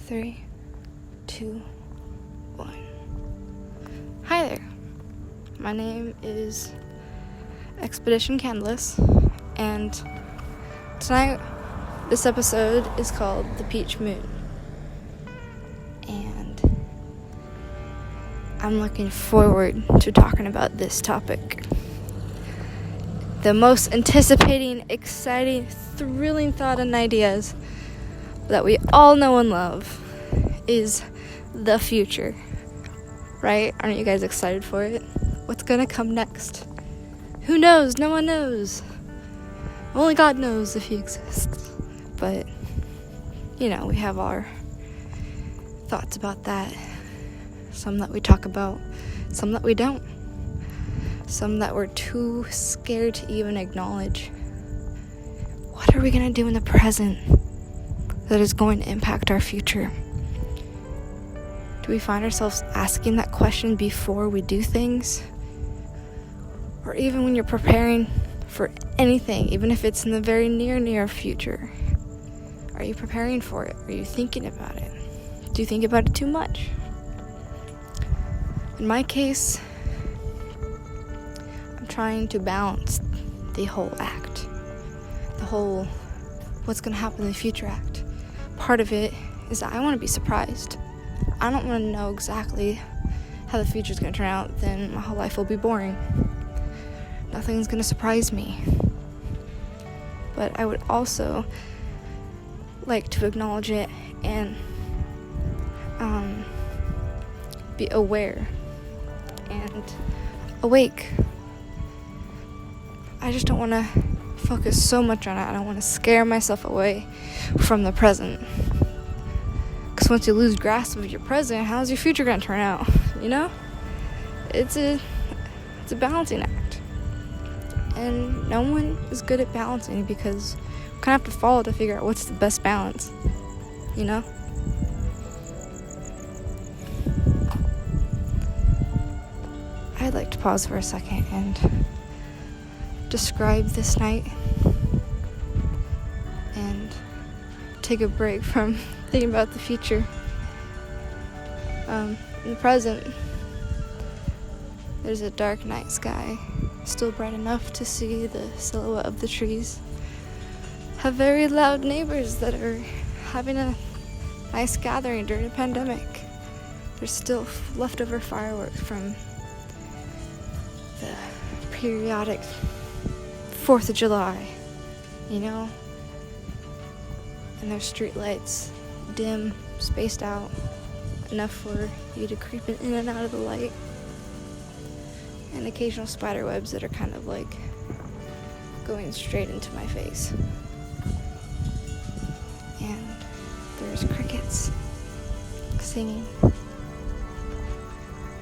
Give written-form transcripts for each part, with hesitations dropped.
3, 2, 1. Hi there. My name is Expedition Candace, and tonight, this episode is called The Peach Moon. And I'm looking forward to talking about this topic. The most anticipating, exciting, thrilling thought and ideas that we all know and love is the future. Right? Aren't you guys excited for it? What's gonna come next? Who knows? No one knows. Only God knows if He exists. But, we have our thoughts about that. Some that we talk about, some that we don't. Some that we're too scared to even acknowledge. What are we gonna do in the present that is going to impact our future? Do we find ourselves asking that question before we do things? Or even when you're preparing for anything, even if it's in the very near future? Are you preparing for it? Are you thinking about it? Do you think about it too much? In my case, I'm trying to balance the whole act. The whole what's going to happen in the future act. Part of it is that I want to be surprised. I don't want to know exactly how the future's going to turn out, then my whole life will be boring. Nothing's going to surprise me. But I would also like to acknowledge it and be aware and awake. I just don't want to focus so much on it. I don't want to scare myself away from the present. Because once you lose grasp of your present, how's your future going to turn out? It's a balancing act. And no one is good at balancing because we kind of have to follow to figure out what's the best balance. I'd like to pause for a second and describe this night and take a break from thinking about the future. In the present, there's a dark night sky, still bright enough to see the silhouette of the trees. Have very loud neighbors that are having a nice gathering during a pandemic. There's still leftover fireworks from the periodic 4th of July, and there's street lights, dim, spaced out, enough for you to creep in and out of the light, and occasional spider webs that are kind of like going straight into my face. And there's crickets singing.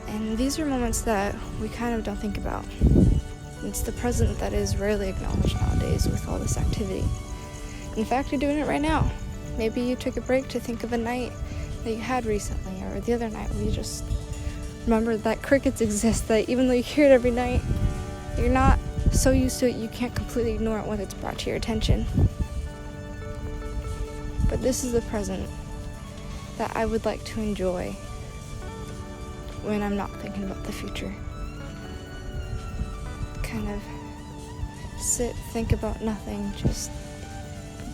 And these are moments that we kind of don't think about. It's the present that is rarely acknowledged nowadays with all this activity. In fact, you're doing it right now. Maybe you took a break to think of a night that you had recently, or the other night where you just remember that crickets exist, that even though you hear it every night, you're not so used to it you can't completely ignore it when it's brought to your attention. But this is the present that I would like to enjoy when I'm not thinking about the future. Kind of sit, think about nothing, just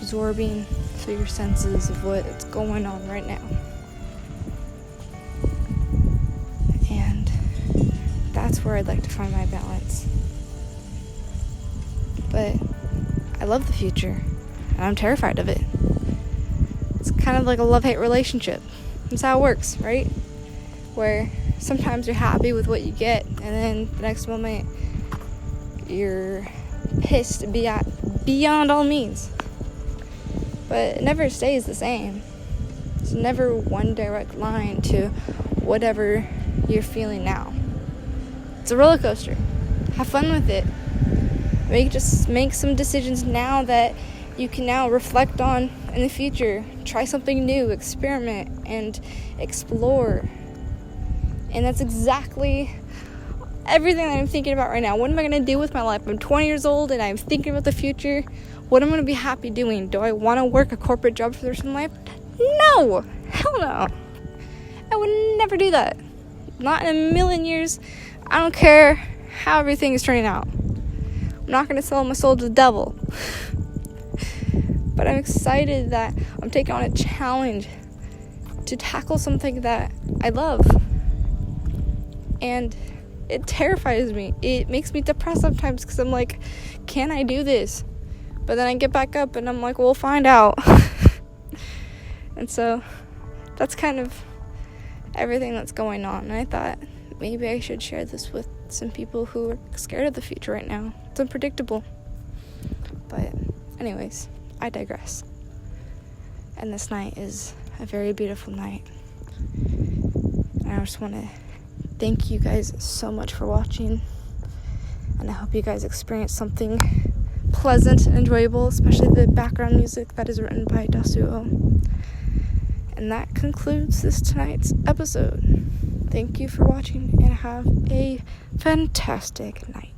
absorbing through your senses of what's going on right now. And that's where I'd like to find my balance. But I love the future, and I'm terrified of it. It's kind of like a love-hate relationship. That's how it works, right? Where sometimes you're happy with what you get, and then the next moment you're pissed beyond all means. But it never stays the same. It's never one direct line to whatever you're feeling now. It's a roller coaster. Have fun with it. Make some decisions now that you can now reflect on in the future. Try something new, experiment, and explore. And that's exactly everything that I'm thinking about right now. What am I going to do with my life? I'm 20 years old and I'm thinking about the future. What am I going to be happy doing? Do I want to work a corporate job for the rest of my life? No! Hell no. I would never do that. Not in a million years. I don't care how everything is turning out. I'm not going to sell my soul to the devil. But I'm excited that I'm taking on a challenge to tackle something that I love. And it terrifies me. It makes me depressed sometimes because I'm like, can I do this? But then I get back up and I'm like, we'll find out. And so that's kind of everything that's going on. And I thought maybe I should share this with some people who are scared of the future right now. It's unpredictable. But anyways, I digress. And this night is a very beautiful night. And I just want to thank you guys so much for watching. And I hope you guys experience something pleasant and enjoyable, especially the background music that is written by Dasuo. And that concludes this tonight's episode. Thank you for watching and have a fantastic night.